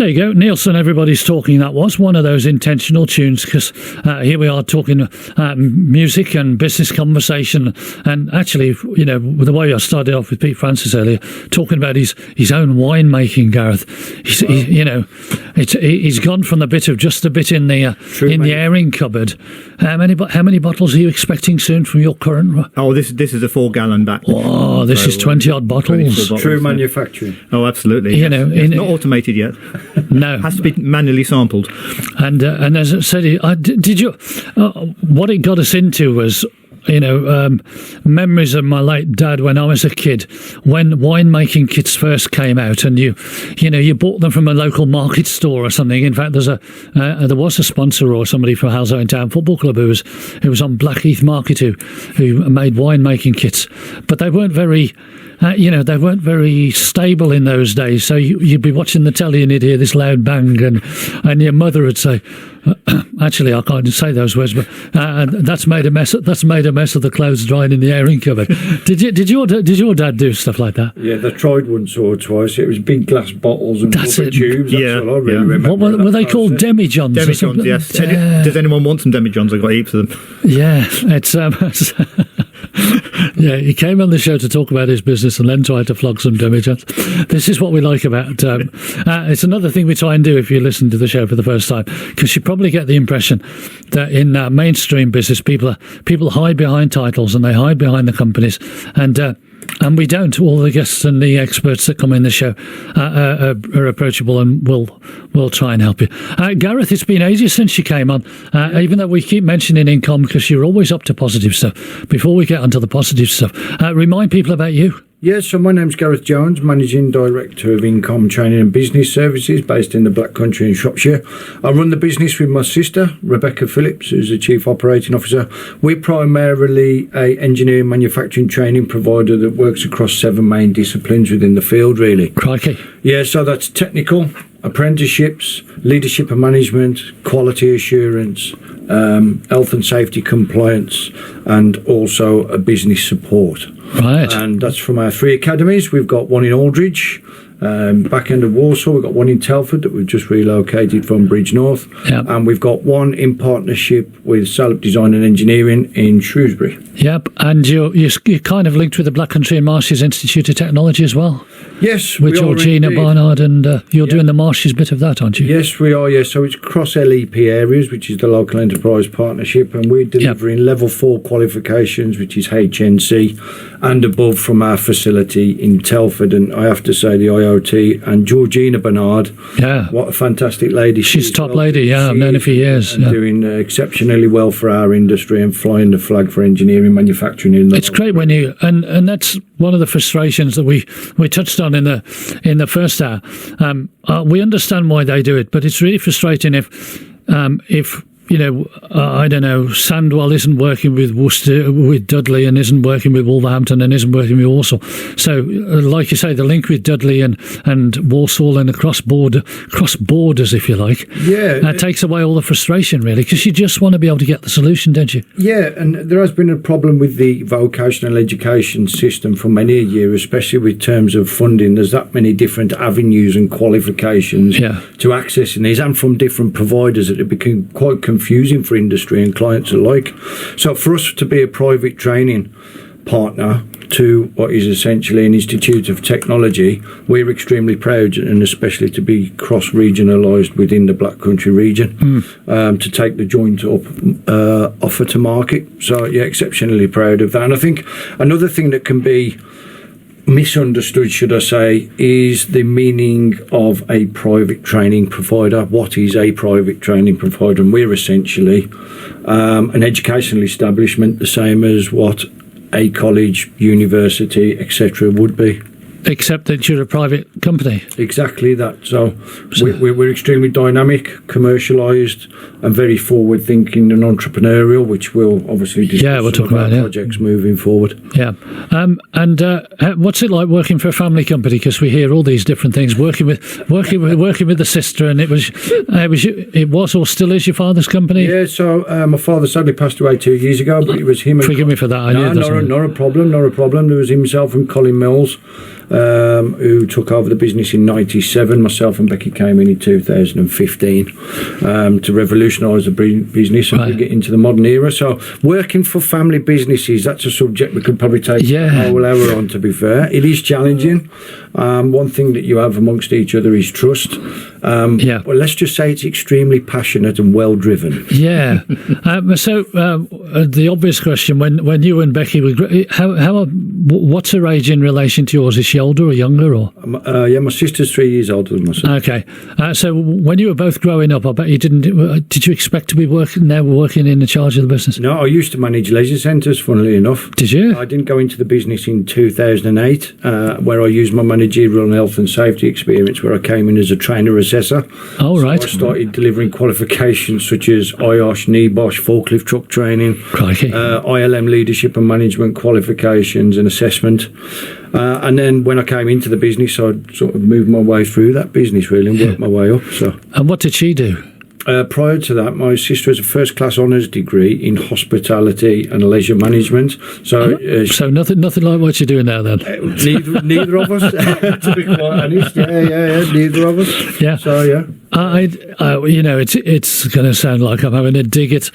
There you go. Nielsen, Everybody's Talking. That was one of those intentional tunes, because here we are talking music and business conversation. And actually, you know, the way I started off with Pete Francis earlier, talking about his own winemaking, Gareth. He's gone from the bit of just a bit in the airing cupboard. How many bottles are you expecting soon from your current? Oh, this is a 4-gallon back. Oh, this is 20-odd bottles. True manufacturing. Oh, absolutely. You know, it's not automated yet. No, has to be manually sampled. And as I said, did you? What it got us into was, memories of my late dad when I was a kid, when winemaking kits first came out, and you bought them from a local market store or something. In fact, there was a sponsor or somebody from Halsall in Town Football Club who was on Blackheath Market who made winemaking kits, but they weren't very. They weren't very stable in those days. So you'd be watching the telly and you'd hear this loud bang, and your mother would say, "Actually, I can't say those words, but that's made a mess. That's made a mess of the clothes drying in the airing cupboard." Did your dad do stuff like that? Yeah, they tried once or twice. It was big glass bottles and rubber tubes. That's all I really remember. What were they called? Demijohns. Demijohns, yes. Does anyone want some Demijohns? I've got heaps of them. Yeah, it's. Yeah, he came on the show to talk about his business and then tried to flog some demijohns. This is what we like about. It's another thing we try and do if you listen to the show for the first time, because you probably get the impression that in mainstream business, people hide behind titles and they hide behind the companies, and we don't. All the guests and the experts that come in the show are approachable, and we'll try and help you. Gareth, it's been ages since you came on, even though we keep mentioning In-Comm, because you're always up to positive stuff. Before we get onto the positive stuff, remind people about you. Yes, so my name's Gareth Jones, Managing Director of In-Comm Training and Business Services, based in the Black Country in Shropshire. I run the business with my sister, Rebecca Phillips, who's the Chief Operating Officer. We're primarily a engineering manufacturing training provider that works across 7 main disciplines within the field, really. Crikey. Yeah, so that's technical, apprenticeships, leadership and management, quality assurance, health and safety compliance, and also a business support. Right. And that's from our 3 academies. We've got one in Aldridge, back end of Warsaw. We've got one in Telford that we've just relocated from Bridge North. Yep. And we've got one in partnership with Salop Design and Engineering in Shrewsbury. Yep, and you're kind of linked with the Black Country and Marshes Institute of Technology as well. Yes, with Georgina indeed. Barnard, and you're doing the Marshes bit of that, aren't you? Yes, we are, yes. So it's cross LEP areas, which is the Local Enterprise Partnership, and we're delivering level 4 qualifications, which is HNC, and above from our facility in Telford. And I have to say, the IoT and Georgina Barnard, what a fantastic lady. She's top lady, I've known her for years. And doing exceptionally well for our industry and flying the flag for engineering manufacturing in the It's great when you and that's one of the frustrations that we touched on in the first hour. We understand why they do it, but it's really frustrating if I don't know, Sandwell isn't working with Worcester, with Dudley, and isn't working with Wolverhampton, and isn't working with Walsall. So, like you say, the link with Dudley and Walsall and the cross borders, if you like, takes away all the frustration, really, because you just want to be able to get the solution, don't you? Yeah, and there has been a problem with the vocational education system for many a year, especially with terms of funding. There's that many different avenues and qualifications to accessing these, and from different providers, that it became quite confusing for industry and clients alike. So for us to be a private training partner to what is essentially an institute of technology, we're extremely proud, and especially to be cross-regionalised within the Black Country region, to take the joint offer to market. So yeah, exceptionally proud of that. And I think another thing that can be misunderstood, should I say, is the meaning of a private training provider. What is a private training provider? And we're essentially an educational establishment, the same as what a college, university, etc. would be. Except that you're a private company. Exactly that. So we're extremely dynamic, commercialised, and very forward-thinking and entrepreneurial, which we'll obviously discuss we'll talk about projects moving forward. Yeah. And what's it like working for a family company? Because we hear all these different things. Working with the sister, and it was or still is your father's company. Yeah. So my father sadly passed away 2 years ago, but it was him. Forgive me for that. Not a problem. There was himself and Colin Mills. who took over the business in 97. Myself and Becky came in 2015 to revolutionise the business and bring it into the modern era. So working for family businesses, that's a subject we could probably take a whole hour on, to be fair. It is challenging. One thing that you have amongst each other is trust. Well, let's just say it's extremely passionate and well driven. Yeah. So the obvious question: when you and Becky were, what's her age in relation to yours? Is she older or younger? Or my sister's 3 years older than myself. Okay. So when you were both growing up, I bet you didn't. Did you expect to be working in the charge of the business? No, I used to manage leisure centres. Funnily enough, did you? I didn't go into the business in 2008, where I used my managerial and health and safety experience, where I came in as a trainer assessor. Oh, so right. I started delivering qualifications such as IOSH, NEBOSH, forklift truck training, ILM leadership and management qualifications and assessment. And then when I came into the business, I sort of moved my way through that business really and worked my way up. So. And what did she do? Prior to that, my sister has a first-class honours degree in hospitality and leisure management. So nothing like what you're doing now, then. Neither of us, to be quite honest. Yeah, neither of us. Yeah. So yeah. It's going to sound like I'm having a dig at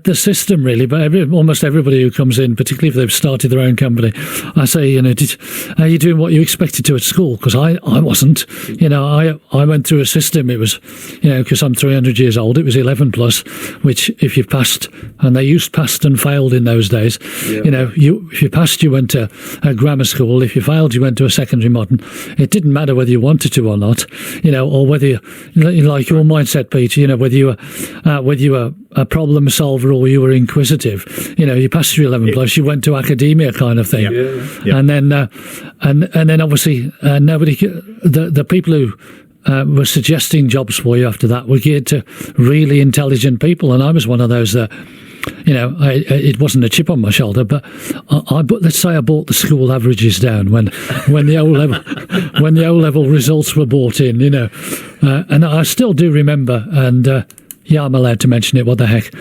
the system, really. But almost everybody who comes in, particularly if they've started their own company, I say, are you doing what you expected to at school? Because I wasn't. I went through a system. It was, because I'm 300 years old, it was 11 plus, which if you passed, and they used passed and failed in those days. Yeah. If you passed, you went to a grammar school. If you failed, you went to a secondary modern. It didn't matter whether you wanted to or not, or whether you. Like your mindset, Peter, whether you were a problem solver or you were inquisitive, you passed your 11 plus, you went to academia kind of thing. Yeah. And then obviously nobody, the people who were suggesting jobs for you after that were geared to really intelligent people, and I was one of those that. It wasn't a chip on my shoulder, but let's say I brought the school averages down when the O level results were brought in, and I still do remember, and I'm allowed to mention it. What the heck?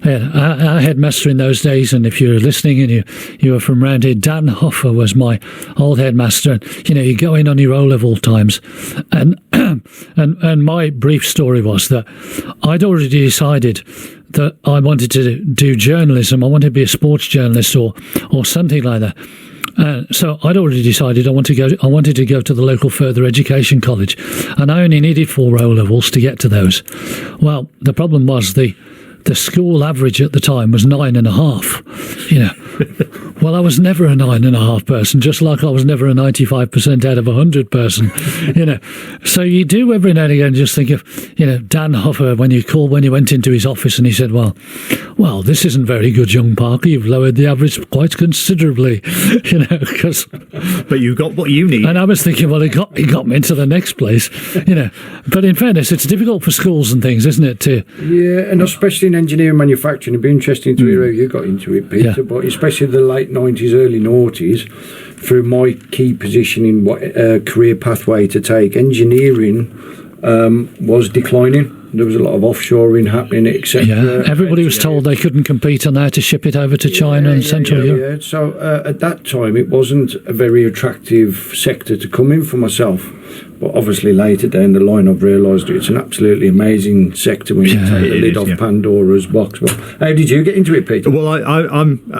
Our headmaster in those days, and if you're listening and you were from round here, Dan Hoffer was my old headmaster. And, you go in on your O-level times, and and my brief story was that I'd already decided that I wanted to do journalism. I wanted to be a sports journalist or something like that. So I'd already decided I wanted to go to the local further education college, and I only needed 4 O-levels to get to those. Well, the problem was the school average at the time was 9.5. Well, I was never a 9.5 person, just like I was never a 95% out of 100 person. So you do every now and again just think of Dan Hoffer when you went into his office and he said, well, this isn't very good, young Parker. You've lowered the average quite considerably, because. But you got what you need. And I was thinking, well, he got me into the next place, But in fairness, it's difficult for schools and things, isn't it? And especially in engineering manufacturing, it'd be interesting to hear how you got into it, Peter. Yeah. But especially the late 90s, early noughties, through my key position in what career pathway to take, engineering was declining. There was a lot of offshoring happening, etc. Yeah, everybody was told they couldn't compete on that to ship it over to China and Central Europe. Yeah. So at that time, it wasn't a very attractive sector to come in for myself. But obviously later down the line, I've realised it's an absolutely amazing sector when you take the lid off Pandora's box. But how did you get into it, Peter? Well,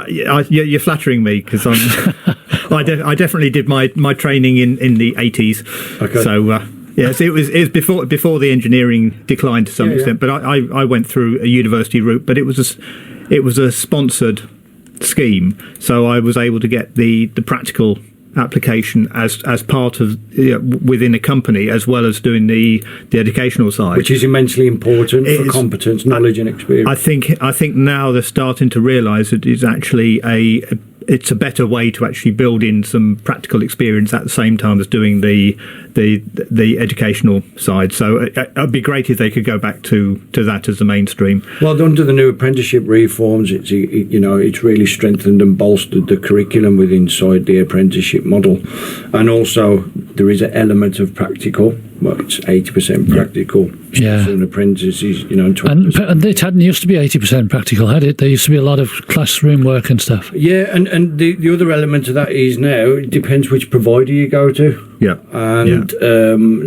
you're flattering me because I definitely did my training in the 80s. Okay. So. Yes, it was before the engineering declined to some extent, but I went through a university route, but it was a sponsored scheme, so I was able to get the practical application as part of within a company, as well as doing the educational side, which is immensely important for competence, knowledge, and experience. I think now they're starting to realise that it's actually it's a better way to actually build in some practical experience at the same time as doing the educational side. So it'd be great if they could go back to that as the mainstream. Well, under the new apprenticeship reforms, it's really strengthened and bolstered the curriculum inside the apprenticeship model, and also there is an element of practical. Well, it's 80% practical. Yeah. So an apprentice is, and 20%. And it hadn't used to be 80% practical, had it? There used to be a lot of classroom work and stuff. Yeah, and the other element of that is now, it depends which provider you go to. Yeah. And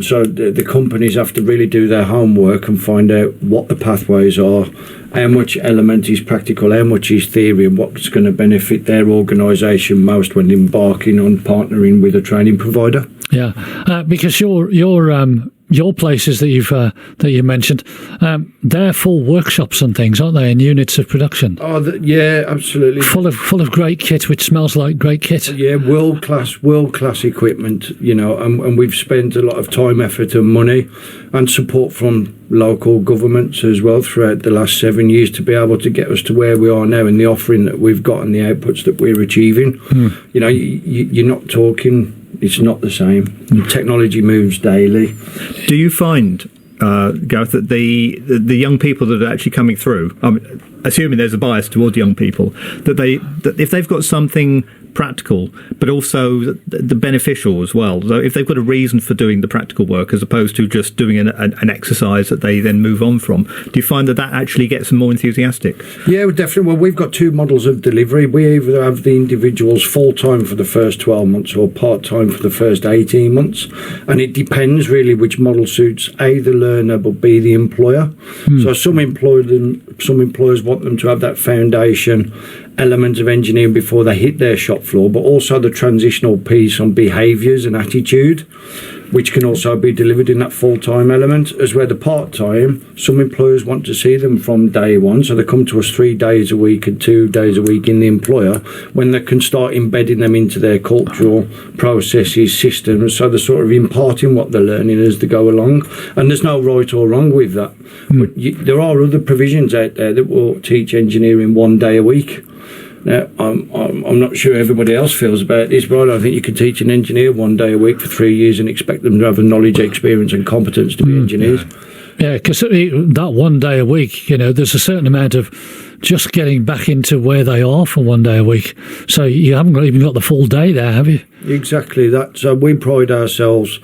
so the companies have to really do their homework and find out what the pathways are, how much element is practical, how much is theory, and what's going to benefit their organisation most when embarking on partnering with a training provider. Yeah, because your places that you mentioned, they're full workshops and things, aren't they? And units of production. Oh, yeah, absolutely. Full of great kit, which smells like great kit. Yeah, world class equipment. And we've spent a lot of time, effort, and money, and support from local governments as well throughout the last 7 years to be able to get us to where we are now in the offering that we've got and the outputs that we're achieving. You're not talking. It's not the same. Technology moves daily. Do you find, Gareth, that the young people that are actually coming through, assuming there's a bias toward young people, that if they've got something practical, but also the beneficial as well, so if they've got a reason for doing the practical work as opposed to just doing an exercise that they then move on from, do you find that actually gets them more enthusiastic? Yeah, definitely. Well, we've got two models of delivery. We either have the individuals full-time for the first 12 months or part-time for the first 18 months, and it depends really which model suits A, the learner, but B, the employer. So some employers want them to have that foundation element of engineering before they hit their shop floor, but also the transitional piece on behaviours and attitude, which can also be delivered in that full-time element, as where the part-time, some employers want to see them from day one, so they come to us 3 days a week and 2 days a week in the employer, when they can start embedding them into their cultural processes, systems, so they're sort of imparting what they're learning as they go along, and there's no right or wrong with that. But there are other provisions out there that will teach engineering 1 day a week. Now, I'm not sure everybody else feels about this, but I don't think you can teach an engineer 1 day a week for 3 years and expect them to have the knowledge, experience and competence to be engineers. Yeah, because that 1 day a week, there's a certain amount of just getting back into where they are for 1 day a week. So you haven't even got the full day there, have you? Exactly that. So we pride ourselves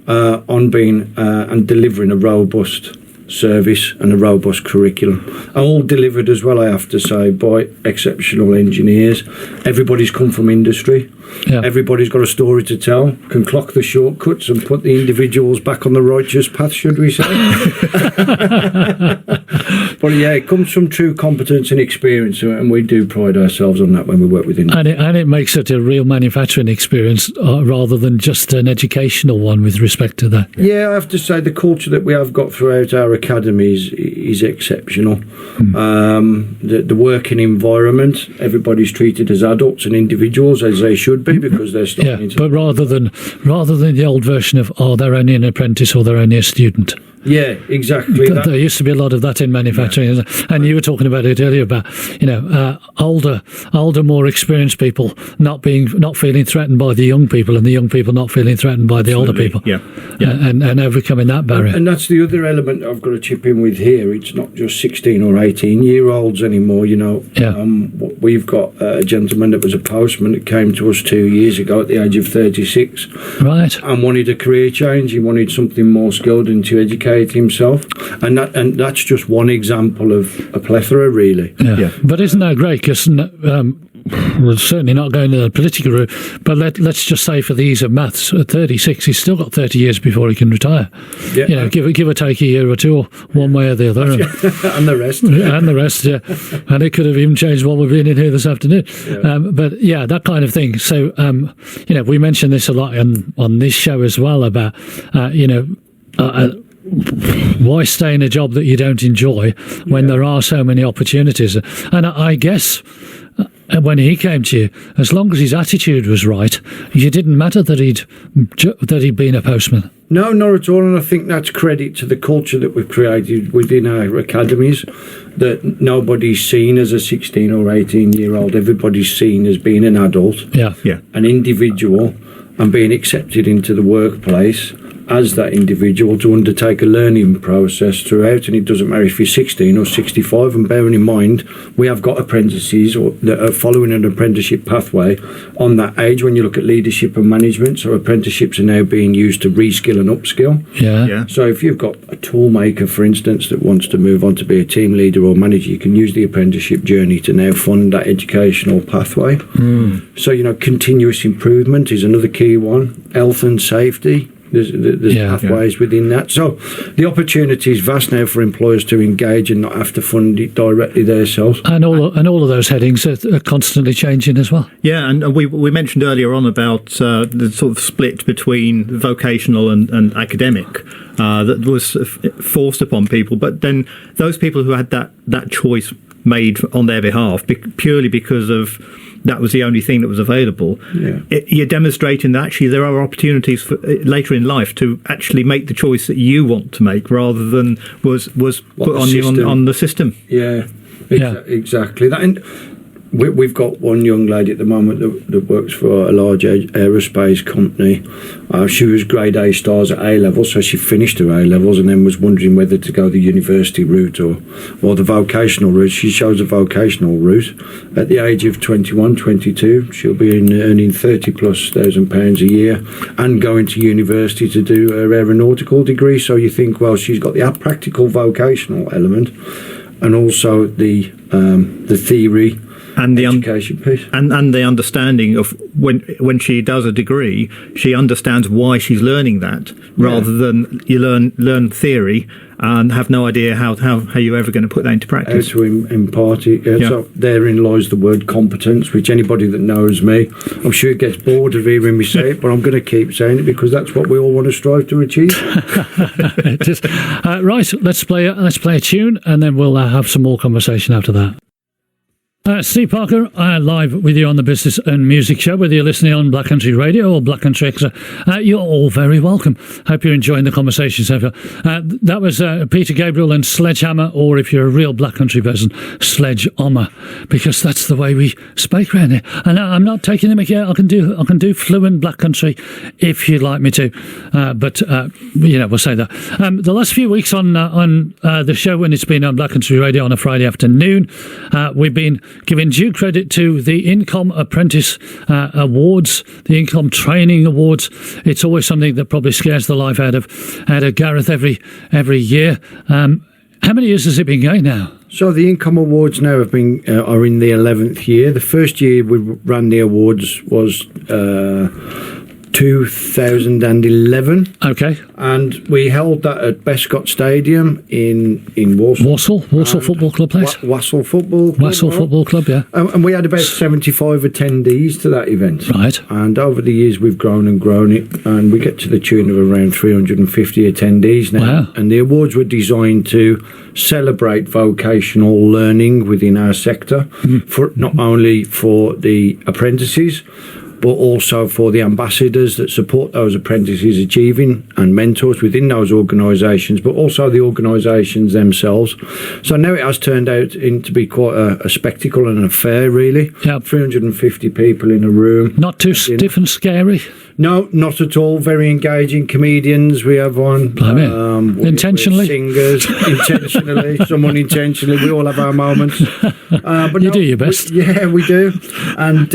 on being and delivering a robust service and a robust curriculum, all delivered as well, I have to say, by exceptional engineers. Everybody's come from industry. Everybody's got a story to tell, can clock the shortcuts and put the individuals back on the righteous path, should we say. But yeah, it comes from true competence and experience, and we do pride ourselves on that when we work with industry. And it makes it a real manufacturing experience rather than just an educational one with respect to that. Yeah, I have to say the culture that we have got throughout our academies is exceptional. The working environment, everybody's treated as adults and individuals, as they should be, because they're starting to... But rather than the old version of, they're only an apprentice or they're only a student. Yeah, exactly. There used to be a lot of that in manufacturing, and you were talking about it earlier about older, more experienced people not feeling threatened by the young people, and the young people not feeling threatened by the older people. And overcoming that barrier. And that's the other element I've got to chip in with here. It's not just 16 or 18-year-olds anymore. We've got a gentleman that was a postman that came to us 2 years ago at the age of 36, right, and wanted a career change. He wanted something more skilled and to educate himself, and that's just one example of a plethora, really. But isn't that great? Because we're certainly not going to the political route, but let's just say for the ease of maths, at 36 he's still got 30 years before he can retire. Give or take a year or two, one way or the other. And the rest. And the rest, and it could have even changed while we've been in here this afternoon. But that kind of thing. So we mentioned this a lot on this show as well about why stay in a job that you don't enjoy when there are so many opportunities? And I guess when he came to you, as long as his attitude was right, it didn't matter that he'd been a postman. No, not at all. And I think that's credit to the culture that we've created within our academies, that nobody's seen as a 16 or 18-year-old. Everybody's seen as being an adult, an individual, and being accepted into the workplace as that individual to undertake a learning process throughout, and it doesn't matter if you're 16 or 65. And bearing in mind, we have got apprentices that are following an apprenticeship pathway on that age. When you look at leadership and management, so apprenticeships are now being used to reskill and upskill. Yeah. So if you've got a tool maker, for instance, that wants to move on to be a team leader or manager, you can use the apprenticeship journey to now fund that educational pathway. So, continuous improvement is another key one. Health and safety. There's pathways within that. So the opportunity is vast now for employers to engage and not have to fund it directly themselves. And all of those headings are constantly changing as well. Yeah, and we mentioned earlier on about the sort of split between vocational and academic that was forced upon people. But then those people who had that choice made on their behalf purely because of that was the only thing that was available. You're demonstrating that actually there are opportunities for later in life to actually make the choice that you want to make rather than was put on you on the system. Exactly that. And we've got one young lady at the moment that works for a large aerospace company. She was grade A stars at A level, so she finished her A levels and then was wondering whether to go the university route or the vocational route. She chose a vocational route. At the age of 21, 22, she'll be earning £30,000+ a year and going to university to do her aeronautical degree. So you think, well, she's got the practical vocational element and also the theory and the education piece, and the understanding of when she does a degree, she understands why she's learning that, rather than you learn theory and have no idea how you're ever going to put that into practice. How to impart it. So therein lies the word competence, which anybody that knows me, I'm sure gets bored of hearing me say it, but I'm going to keep saying it because that's what we all want to strive to achieve. Right, let's play a tune, and then we'll have some more conversation after that. Steve Parker, live with you on the Business and Music Show, whether you're listening on Black Country Radio or Black Country Extra. You're all very welcome. Hope you're enjoying the conversation so far. That was Peter Gabriel and Sledgehammer, or if you're a real Black Country person, Sledge-Hammer, because that's the way we speak around here. And I'm not taking the mickey out. I can do fluent Black Country if you'd like me to, but we'll say that. The last few weeks on the show, when it's been on Black Country Radio on a Friday afternoon, we've been giving due credit to the In-Comm Apprentice Awards, the In-Comm Training Awards. It's always something that probably scares the life out of Gareth every year. How many years has it been going now? So the In-Comm Awards now are in the 11th year. The first year we ran the awards was 2011. Okay. And we held that at Bescott Stadium in Walsall. Walsall Football Club place? Walsall Football Club. Walsall Football Club, yeah. And we had about 75 attendees to that event. Right. And over the years we've grown it, and we get to the tune of around 350 attendees now. Wow. And the awards were designed to celebrate vocational learning within our sector, for not only for the apprentices, but also for the ambassadors that support those apprentices achieving, and mentors within those organisations, but also the organisations themselves. So now it has turned out to be quite a spectacle and an affair, really. Yep. 350 people in a room. Not too stiff and scary? No, not at all. Very engaging comedians we have on. Intentionally? Singers, intentionally, some unintentionally. We all have our moments. But you do your best. We do. And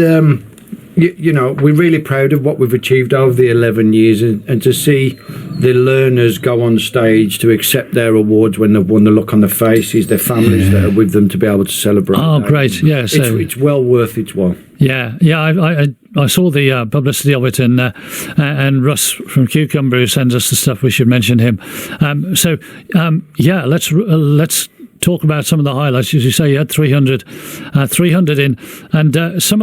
we're really proud of what we've achieved over the 11 years, and to see the learners go on stage to accept their awards when they've won, the look on their faces, their families that are with them to be able to celebrate. Oh, great. Yeah. So it's well worth its while. Yeah. I saw the publicity of it, and Russ from Cucumber, who sends us the stuff, we should mention him. Let's talk about some of the highlights. As you say, you had 300 in, and some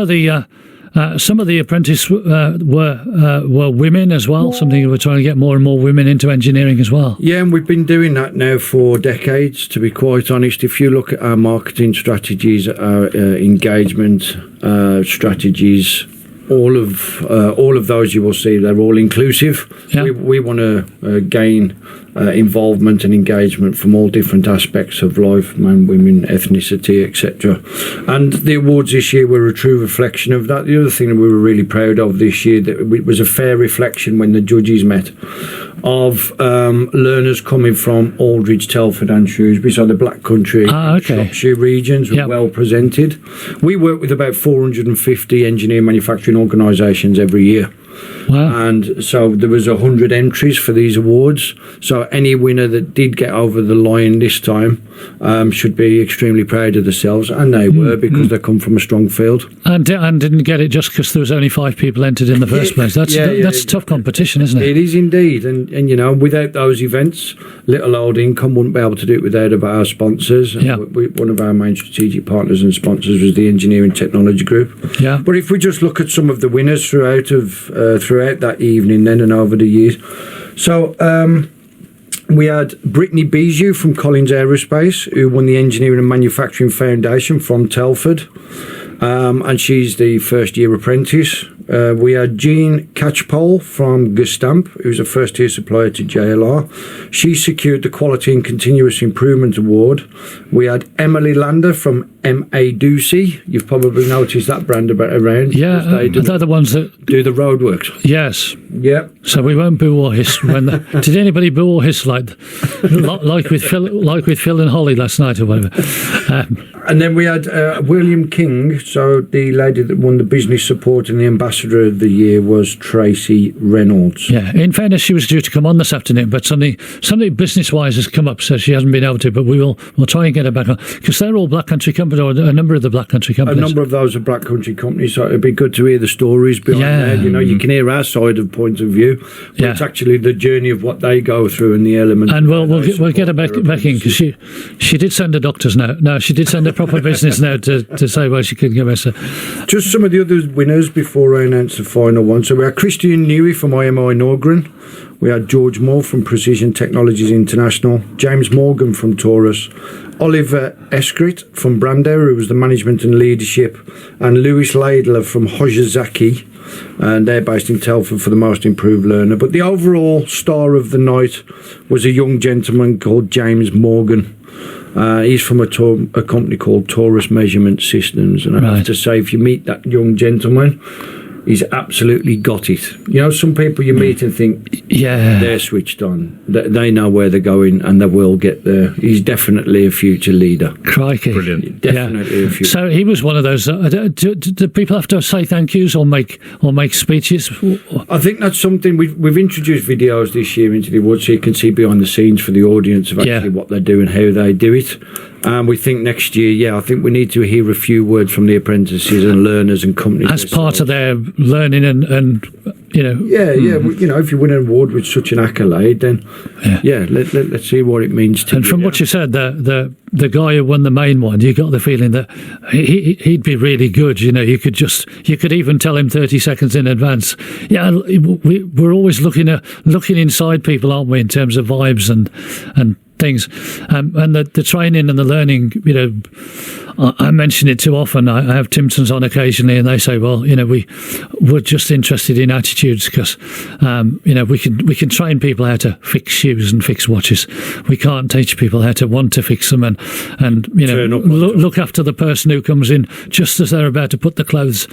of the apprentices were women as well. Something we're trying to get more and more women into engineering as well. Yeah, and we've been doing that now for decades, to be quite honest. If you look at our marketing strategies, our engagement strategies, all of those, you will see they're all inclusive. Yeah. We want to gain involvement and engagement from all different aspects of life, men, women, ethnicity, etc. And the awards this year were a true reflection of that. The other thing that we were really proud of this year, that it was a fair reflection when the judges met, of learners coming from Aldridge, Telford and Shrewsbury, so the Black Country, Shropshire regions were well presented. We work with about 450 engineering manufacturing organisations every year. Wow. And so there was 100 entries for these awards. So any winner that did get over the line this time should be extremely proud of themselves, and they were, because they come from a strong field. And didn't get it just because there was only 5 people entered in the first place. That's tough competition, isn't it? It is indeed. And you know, without those events, little old In-Comm wouldn't be able to do it without our sponsors. Yeah. One of our main strategic partners and sponsors was the Engineering Technology Group. Yeah. But if we just look at some of the winners throughout that evening then and over the years. So we had Brittany Bijou from Collins Aerospace, who won the Engineering and Manufacturing Foundation from Telford, and she's the first year apprentice. We had Jean Catchpole from Gestamp, who's a first year supplier to JLR. She secured the Quality and Continuous Improvement Award. We had Emily Lander from MA Ducey. You've probably noticed that brand around. Yeah, they're the ones that do the roadworks. Yes. Yeah. So we won't boo or hiss. Did anybody boo or hiss like with Phil and Holly last night or whatever? And then we had William King. So the lady that won the Business Support and the Ambassador of the Year was Tracy Reynolds. Yeah. In fairness, she was due to come on this afternoon, but something business-wise has come up, so she hasn't been able to. But we'll try and get her back on, because they're all Black Country companies, or a number of the Black Country companies. A number of those are Black Country companies, so it'd be good to hear the stories behind that. You know, you can hear our side of point of view, but it's actually the journey of what they go through and the elements. And we'll get her back in, because she did send a doctor's note. No, she did send a proper business note to say why she couldn't give us Just some of the other winners before I announce the final one. So we had Christian Newey from IMI Norgren. We had George Moore from Precision Technologies International, James Morgan from Taurus, Oliver Eskrit from Brandow, who was the management and leadership, and Lewis Laidler from Hojazaki, and they're based in Telford for the most improved learner. But the overall star of the night was a young gentleman called James Morgan. He's from a company called Taurus Measurement Systems, and I have to say, if you meet that young gentleman, he's absolutely got it. You know, some people you meet and think, they're switched on. They know where they're going and they will get there. He's definitely a future leader. Crikey. Brilliant. Definitely a future. So he was one of those. Do people have to say thank yous or make speeches? I think that's something we've introduced videos this year into the awards, so you can see behind the scenes for the audience of actually what they do and how they do it. And we think next year, I think we need to hear a few words from the apprentices and learners and companies as part of their learning and you know. You know, if you win an award with such an accolade, then let's see what it means to. And from what you said, the guy who won the main one, you got the feeling that he'd be really good. You know, you could even tell him 30 seconds in advance. Yeah, we're always looking inside people, aren't we, in terms of vibes and things, and the training and the learning. You know, I mention it too often. I have Timpsons on occasionally, and they say, "Well, you know, we're just interested in attitudes, because you know, we can train people how to fix shoes and fix watches. We can't teach people how to want to fix them and you know, look after the person who comes in just as they're about to put the closed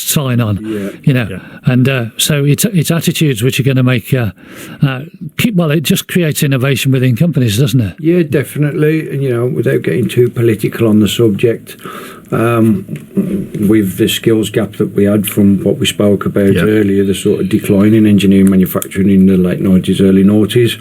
sign on. You know, and so it's attitudes which are going to make it just creates innovation within companies, doesn't it? Yeah, definitely. And you know, without getting too political on the subject, with the skills gap that we had from what we spoke about earlier, the sort of decline in engineering manufacturing in the late 90s, early noughties.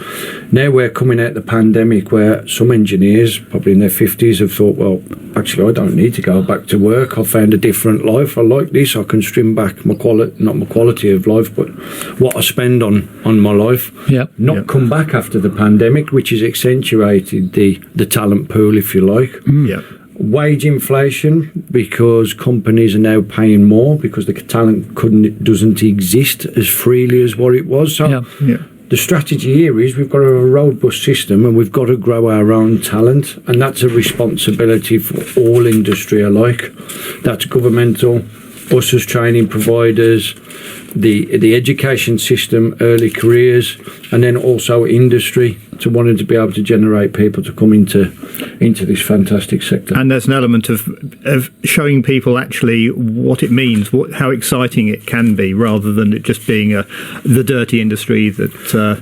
Now we're coming out of the pandemic where some engineers, probably in their 50s, have thought, well, actually, I don't need to go back to work. I found a different life. I like this. I can trim back not my quality of life, but what I spend on my life. Come back after the pandemic, which has accentuated the talent pool, if you like. Wage inflation, because companies are now paying more because the talent doesn't exist as freely as what it was. So the strategy here is we've got a robust system and we've got to grow our own talent, and that's a responsibility for all industry alike. That's governmental, us as training providers, the education system, early careers, and then also industry, to wanting to be able to generate people to come into this fantastic sector. And there's an element of showing people actually what it means, how exciting it can be, rather than it just being the dirty industry that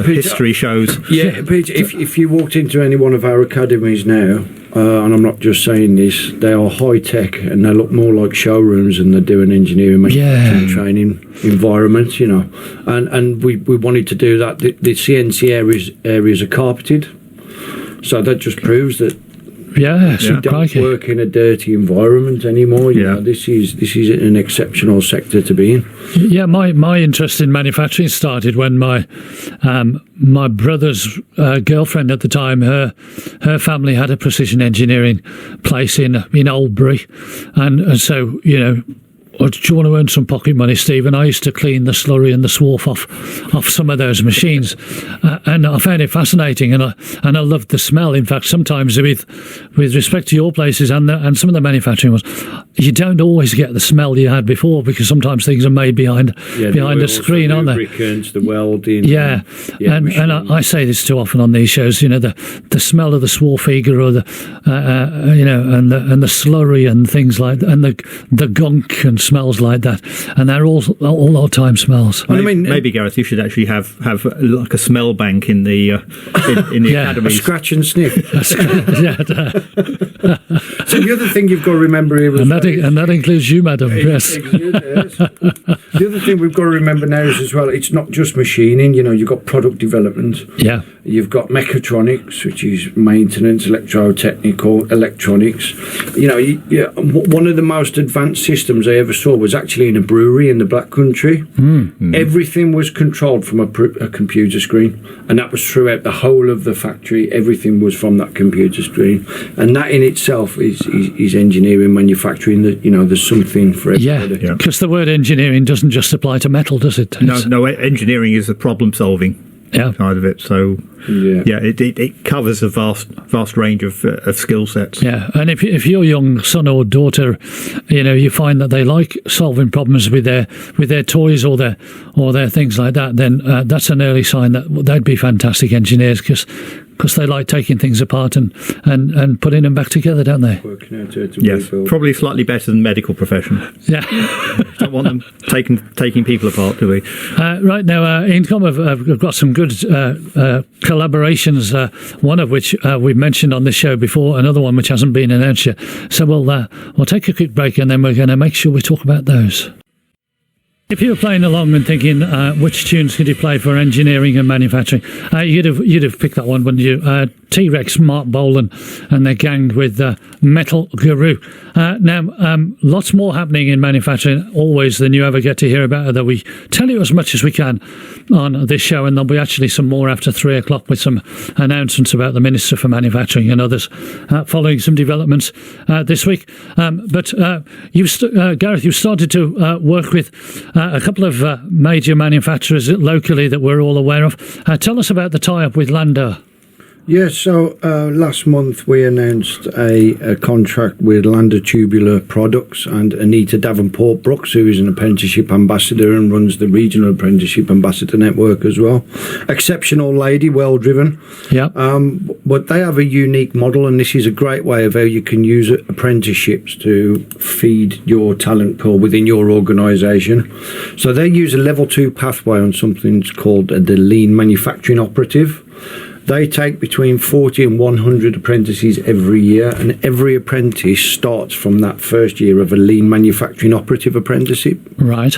history shows. Yeah, Peter, if you walked into any one of our academies now, and I'm not just saying this, they are high tech and they look more like showrooms than they do an engineering manufacturing training environment, and we wanted to do that. The CNC areas are carpeted, so that just proves that you don't work in a dirty environment anymore. This is an exceptional sector to be in. Yeah, my interest in manufacturing started when my brother's girlfriend at the time, her family had a precision engineering place in Oldbury, and so do you want to earn some pocket money, Steve? And I used to clean the slurry and the swarf off some of those machines, and I found it fascinating, and I loved the smell. In fact, sometimes with respect to your places and some of the manufacturing ones, you don't always get the smell you had before, because sometimes things are made behind a screen, aren't they? Lubricants, the welding. Yeah, and I say this too often on these shows. The smell of the swarf eager, or and the slurry and things like that, and the gunk and smells like that, and they're all old time smells. Maybe Gareth, you should actually have like a smell bank in the academy. A scratch and sniff. So the other thing you've got to remember here, and that includes you, madam. Yes. The other thing we've got to remember now is as well, it's not just machining. You've got product development. Yeah. You've got mechatronics, which is maintenance, electrotechnical, electronics. One of the most advanced systems I ever saw was actually in a brewery in the Black Country. Everything was controlled from a computer screen, and that was throughout the whole of the factory. Everything was from that computer screen, and that in itself is engineering, manufacturing. There's something for everybody. Yeah, because the word engineering doesn't just apply to metal, does it? No, engineering is the problem solving side of it. So it covers a vast range of skill sets. Yeah, and if your young son or daughter, you find that they like solving problems with their toys or their things like that, then that's an early sign that they'd be fantastic engineers, because they like taking things apart and putting them back together, don't they? Working out how to rebuild. Probably slightly better than medical profession. Yeah. Don't want them taking people apart, do we? Right now, In-Comm have got some good collaborations, one of which we've mentioned on this show before, another one which hasn't been announced yet. So we'll take a quick break, and then we're going to make sure we talk about those. If you were playing along and thinking which tunes could you play for engineering and manufacturing, you'd have picked that one, wouldn't you? T-Rex, Mark Bolan, and they're ganged with Metal Guru. Now, lots more happening in manufacturing always than you ever get to hear about, although we tell you as much as we can on this show, and there'll be actually some more after 3 o'clock with some announcements about the Minister for Manufacturing and others following some developments this week. But Gareth, you've started to work with a couple of major manufacturers locally that we're all aware of. Tell us about the tie-up with Landauer. Yes, so last month we announced a contract with Landauer Tubular Products and Anita Davenport Brooks, who is an apprenticeship ambassador and runs the regional apprenticeship ambassador network as well. Exceptional lady, well driven. Yeah. But they have a unique model, and this is a great way of how you can use apprenticeships to feed your talent pool within your organisation. So they use a level 2 pathway on something called the Lean Manufacturing Operative. They take between 40 and 100 apprentices every year, and every apprentice starts from that first year of a Lean Manufacturing Operative apprenticeship. Right.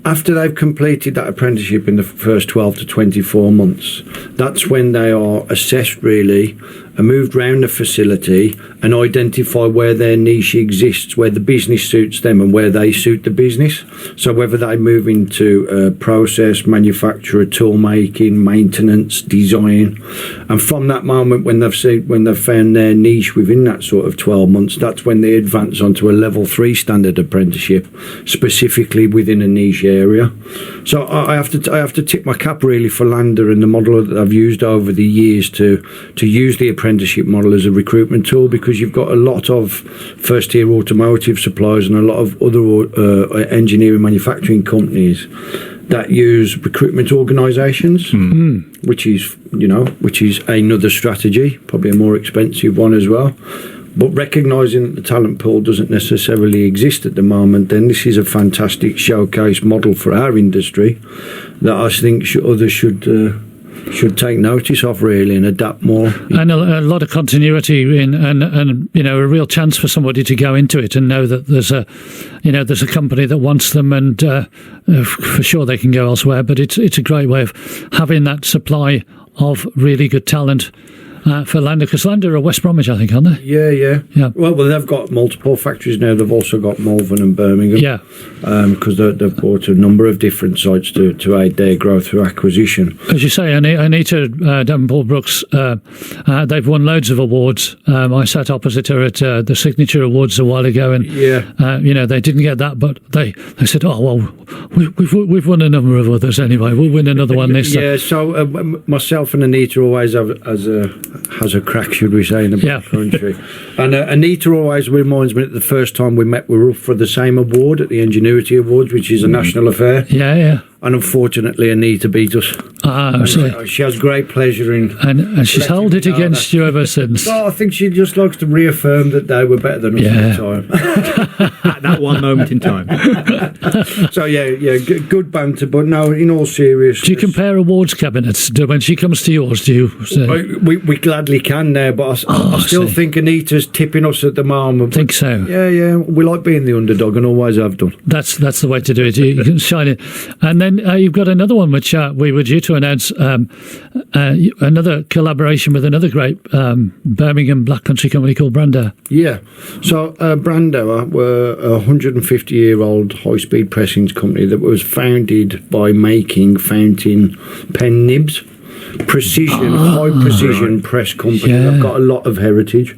After they've completed that apprenticeship in the first 12 to 24 months, that's when they are assessed really, and moved around the facility and identify where their niche exists, where the business suits them and where they suit the business. So whether they move into process, manufacturer, tool making, maintenance, design, and from that moment when they've found their niche within that sort of 12 months, that's when they advance onto a level 3 standard apprenticeship, specifically within a niche area. So I have to tip my cap really for Landauer and the model that I've used over the years to use the apprenticeship apprenticeship model as a recruitment tool, because you've got a lot of first-tier automotive suppliers and a lot of other engineering manufacturing companies that use recruitment organisations, which is another strategy, probably a more expensive one as well. But recognising that the talent pool doesn't necessarily exist at the moment, then this is a fantastic showcase model for our industry that I think others should take notice of, really, and adapt more. And a lot of continuity and a real chance for somebody to go into it and know that there's a company that wants them, and for sure they can go elsewhere. But it's a great way of having that supply of really good talent. For Lander, because Lander are West Bromwich, I think, aren't they? Yeah. Well, they've got multiple factories now. They've also got Malvern and Birmingham. Yeah. Because they've bought a number of different sites to aid their growth through acquisition. As you say, Anita Davenport Brooks, they've won loads of awards. I sat opposite her at the Signature Awards a while ago, and they didn't get that, but they said, "Oh well, we've won a number of others anyway. We'll win another one this time." Yeah. So myself and Anita always has a crack, should we say, in the black country. And Anita always reminds me that the first time we met, we were up for the same award at the Ingenuity Awards, which is a national affair. Yeah. And unfortunately, Anita beat us. She has great pleasure in... And she's held it against you ever since. Well, I think she just likes to reaffirm that they were better than us at the time. At that one moment in time. So, good banter. But no, in all seriousness... Do you compare awards cabinets? When she comes to yours, do you say? We gladly can now, but I still think Anita's tipping us at the moment. Think so? Yeah. We like being the underdog and always have done. That's the way to do it. You can shine it. And then you've got another one which we were due to announce, another collaboration with another great Birmingham Black Country company called Brandauer. Yeah. So Brandauer were a 150-year-old high-speed pressings company that was founded by making fountain pen nibs. High precision press company. Yeah. They've got a lot of heritage.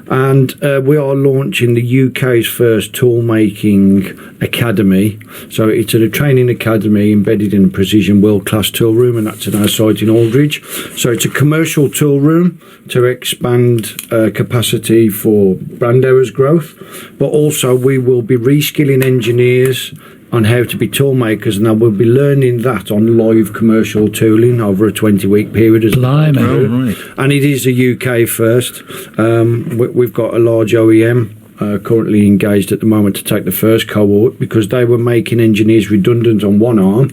And we are launching the UK's first tool making academy. So it's a training academy embedded in a precision world-class tool room, and that's at our site in Aldridge. So it's a commercial tool room to expand capacity for Brandauer's growth, but also we will be reskilling engineers on how to be tool makers, and I will be learning that on live commercial tooling over a 20-week period as well. Right. And it is a UK first. We've got a large OEM currently engaged at the moment to take the first cohort, because they were making engineers redundant on one arm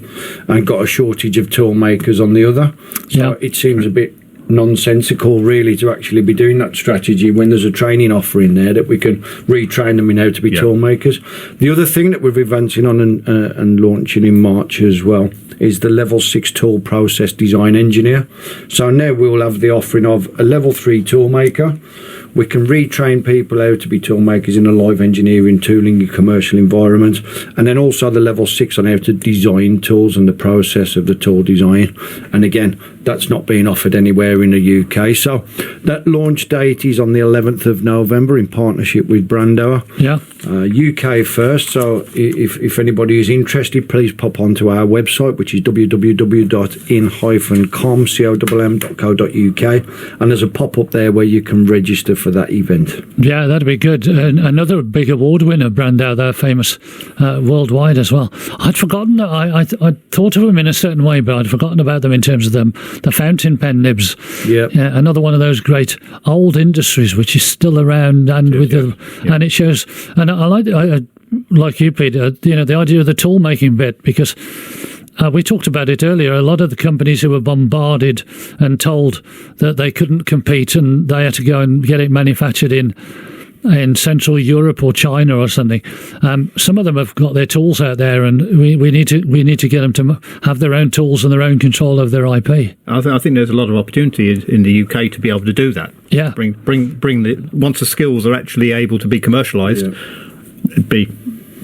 and got a shortage of tool makers on the other. So it seems a bit nonsensical, really, to actually be doing that strategy when there's a training offer in there that we can retrain them in how to be tool makers. The other thing that we're advancing on and launching in March as well is the level 6 tool process design engineer. So now we'll have the offering of a level 3 tool maker. We can retrain people how to be tool makers in a live engineering tooling and commercial environment, and then also the level 6 on how to design tools and the process of the tool design. And again, that's not being offered anywhere in the UK. So that launch date is on the 11th of November in partnership with Brandauer. UK first. So if anybody is interested, please pop onto our website, which is www.in-comm.co.uk, and there's a pop-up there where you can register for that event. Yeah, that'd be good. Another big award winner, Brandauer, they're famous worldwide as well. I'd forgotten, I thought of them in a certain way, but I'd forgotten about them in terms of them. The fountain pen nibs. Yeah, another one of those great old industries which is still around, and and it shows. And I like you, Peter. The idea of the tool making bit, because we talked about it earlier. A lot of the companies who were bombarded and told that they couldn't compete and they had to go and get it manufactured in Central Europe or China or something. Some of them have got their tools out there, and we need to get them to have their own tools and their own control of their IP. I think there's a lot of opportunity in the UK to be able to do that. Yeah, bring the once the skills are actually able to be commercialised, it'd be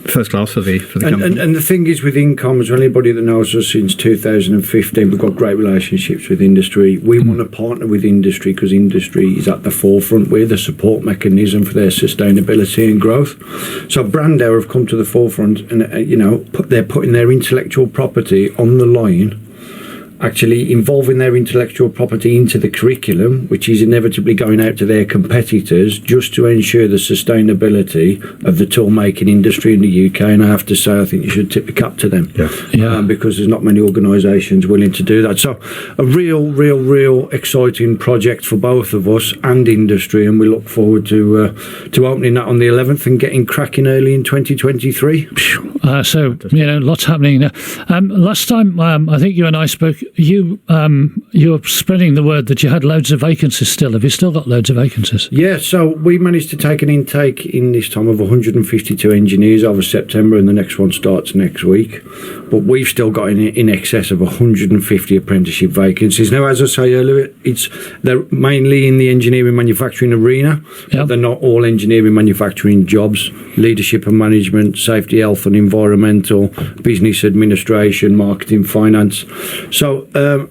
first class for the company. And the thing is with In-Comm, as well, anybody that knows us since 2015, we've got great relationships with industry. We want to partner with industry because industry is at the forefront. We're the support mechanism for their sustainability and growth. So Brandauer have come to the forefront, and they're putting their intellectual property on the line actually involving their intellectual property into the curriculum, which is inevitably going out to their competitors, just to ensure the sustainability of the tool making industry in the UK. And I have to say, I think you should tip the cap to them, because there's not many organisations willing to do that. So a real exciting project for both of us and industry, and we look forward to opening that on the 11th and getting cracking early in 2023. So lots happening now. Last time I think you and I spoke, you were spreading the word that you had loads of vacancies still. Have you still got loads of vacancies? Yeah, so we managed to take an intake in this time of 152 engineers over September, and the next one starts next week. But we've still got in excess of 150 apprenticeship vacancies. Now, as I say earlier, they're mainly in the engineering manufacturing arena. But they're not all engineering manufacturing jobs. Leadership and management, safety, health and environmental, business administration, marketing, finance. So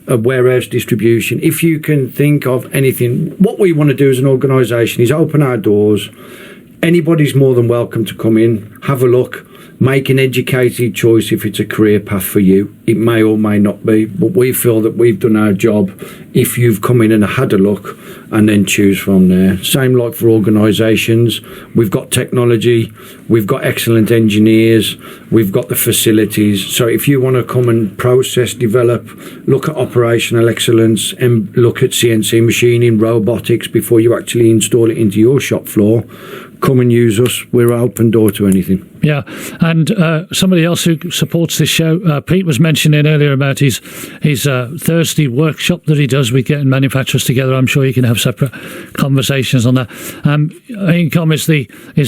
a warehouse distribution. If you can think of anything, what we want to do as an organisation is open our doors. Anybody's more than welcome to come in, have a look, make an educated choice if it's a career path for you. It may or may not be, but we feel that we've done our job if you've come in and had a look, and then choose from there. Same like for organisations. We've got technology, we've got excellent engineers, we've got the facilities. So if you want to come and process, develop, look at operational excellence and look at CNC machining, robotics before you actually install it into your shop floor, come and use us. We're open door to anything. Yeah, and somebody else who supports this show, Pete was mentioning earlier about his Thursday workshop that he does with getting manufacturers together. I'm sure you can have separate conversations on that. In-Comm is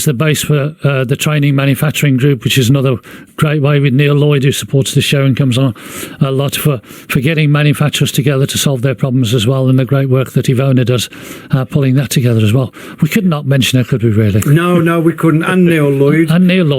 the base for the training manufacturing group, which is another great way with Neil Lloyd, who supports the show and comes on a lot for getting manufacturers together to solve their problems as well, and the great work that Ivona does pulling that together as well. We could not mention it, could we, really? No, we couldn't. And Neil Lloyd.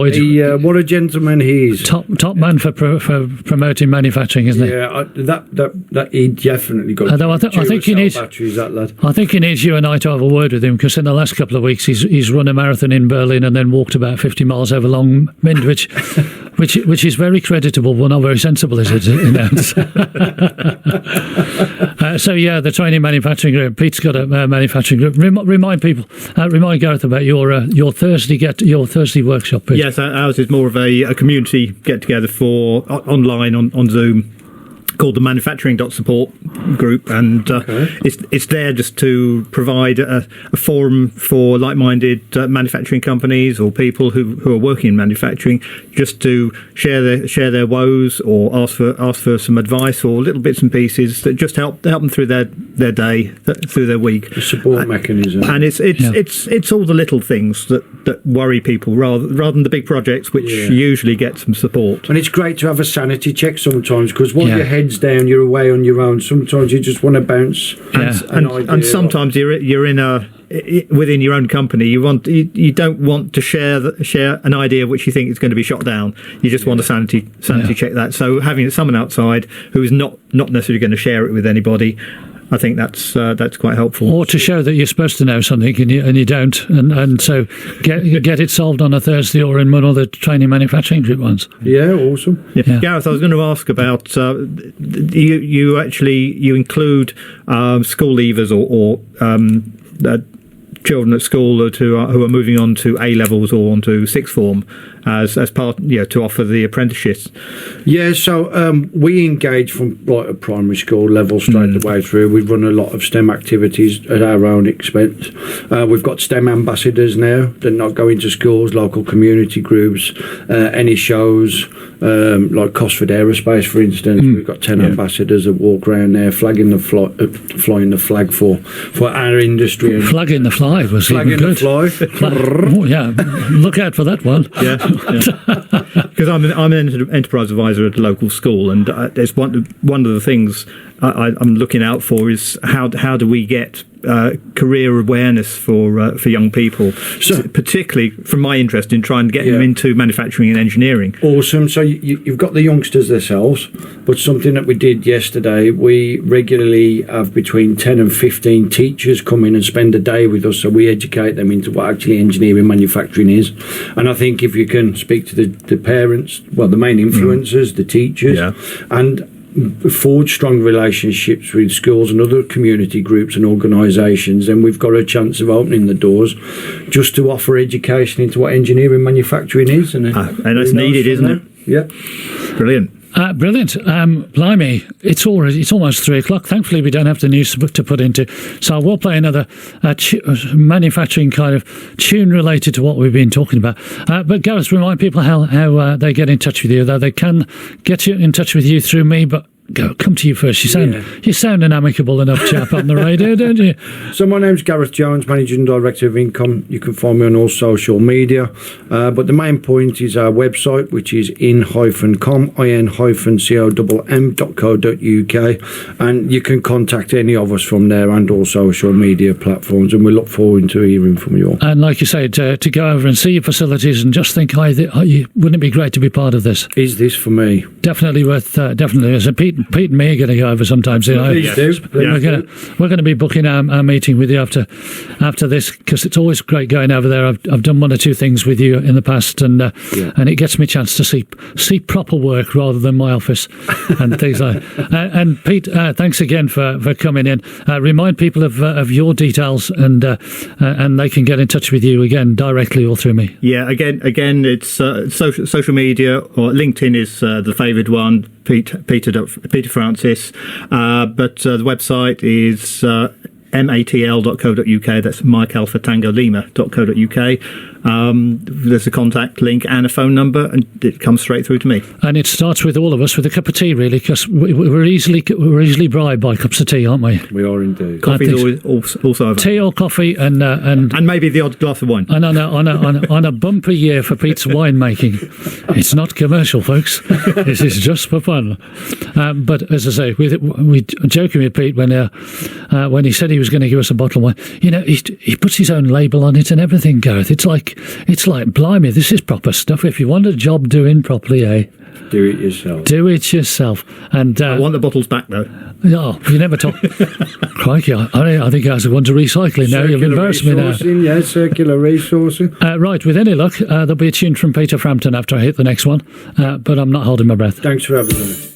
What a gentleman he is. Top man for promoting manufacturing, isn't he? Yeah, that he definitely got. Although I think he needs batteries, that lad. I think he needs you and I to have a word with him, because in the last couple of weeks he's run a marathon in Berlin and then walked about 50 miles over Long Mynd, which is very creditable but not very sensible, is it? So yeah, the training manufacturing group. Pete's got a manufacturing group. Remind Gareth about your Thursday workshop, Pete. Yes, ours is more of a community get together for online on Zoom, called the manufacturing.support group, and it's there just to provide a forum for like-minded manufacturing companies or people who are working in manufacturing, just to share their woes or ask for some advice or little bits and pieces that just help them through their day, through their week. A support mechanism. And it's all the little things that worry people rather than the big projects, which usually get some support. And it's great to have a sanity check sometimes, because while your head's down, you're away on your own. Sometimes you just want to bounce. And sometimes you're in within your own company. You don't want to share an idea which you think is going to be shot down. You just want to sanity check that. So having someone outside who is not necessarily going to share it with anybody, I think that's quite helpful. Or to show that you're supposed to know something and you don't, and so get it solved on a Thursday or in one of the training manufacturing group ones. Yeah, awesome. Yeah. Gareth, I was going to ask about you include school leavers or children at school who are moving on to A levels or onto sixth form as part, to offer the apprenticeships. Yeah, so we engage from like a primary school level straight the way through. We run a lot of STEM activities at our own expense. We've got STEM ambassadors now that not go into schools, local community groups, any shows like Cosford Aerospace, for instance. We've got 10 ambassadors that walk around there flagging flying the flag for our industry. Flagging the flag was flagging even good. The fly. Oh yeah, look out for that one. Yeah. Because I'm an enterprise advisor at a local school, and it's one of the things I'm looking out for is how do we get career awareness for young people, so, particularly from my interest in trying to get them into manufacturing and engineering. Awesome. So you've got the youngsters themselves, but something that we did yesterday, we regularly have between 10 and 15 teachers come in and spend a day with us, so we educate them into what actually engineering manufacturing is. And I think if you can speak to the parents, well, the main influencers, the teachers, and forge strong relationships with schools and other community groups and organisations, then we've got a chance of opening the doors just to offer education into what engineering manufacturing is. And that's needed, isn't it? Yeah. Brilliant. Brilliant. Blimey, it's almost 3 o'clock. Thankfully, we don't have the news to put into. So we'll play another manufacturing kind of tune related to what we've been talking about. But Gareth, remind people how they get in touch with you. Though they can get in touch with you through me, but come to you first. You sound an amicable enough chap on the radio, don't you? So my name's Gareth Jones, Managing Director of In-Comm. You can find me on all social media. But the main point is our website, which is in-comm, in-comm.co.uk. And you can contact any of us from there and all social media platforms. And we look forward to hearing from you all. And like you say, to go over and see your facilities and just think, wouldn't it be great to be part of this? Is this for me? Definitely definitely. So Pete and me are going to go over sometimes. Please do. We're going to be booking our meeting with you after this, because it's always great going over there. I've done one or two things with you in the past, and it gets me a chance to see proper work rather than my office and things like that. And Pete, thanks again for coming in. Remind people of your details, and they can get in touch with you again directly or through me. Yeah, again, it's social media, or LinkedIn is the favoured one. Peter Francis, but the website is matl.co.uk. That's Mike Alpha Tango Lima.co.uk. There's a contact link and a phone number, and it comes straight through to me. And it starts with all of us with a cup of tea, really, because we're easily bribed by cups of tea, aren't we? We are indeed. Coffee's also over. Tea or coffee, and maybe the odd glass of wine. And on a bumper year for Pete's winemaking. It's not commercial, folks. This is just for fun. But as I say, we joking with Pete when he said he was going to give us a bottle of wine. You know, he puts his own label on it and everything, Gareth. It's like, blimey, this is proper stuff. If you want a job doing properly, do it yourself. Do it yourself. And I want the bottles back, though. Oh, you never talk. Crikey, I think I have to go on to recycling now. You've embarrassed me now. Yeah, circular resourcing. Right, with any luck, there'll be a tune from Peter Frampton after I hit the next one. But I'm not holding my breath. Thanks for having me.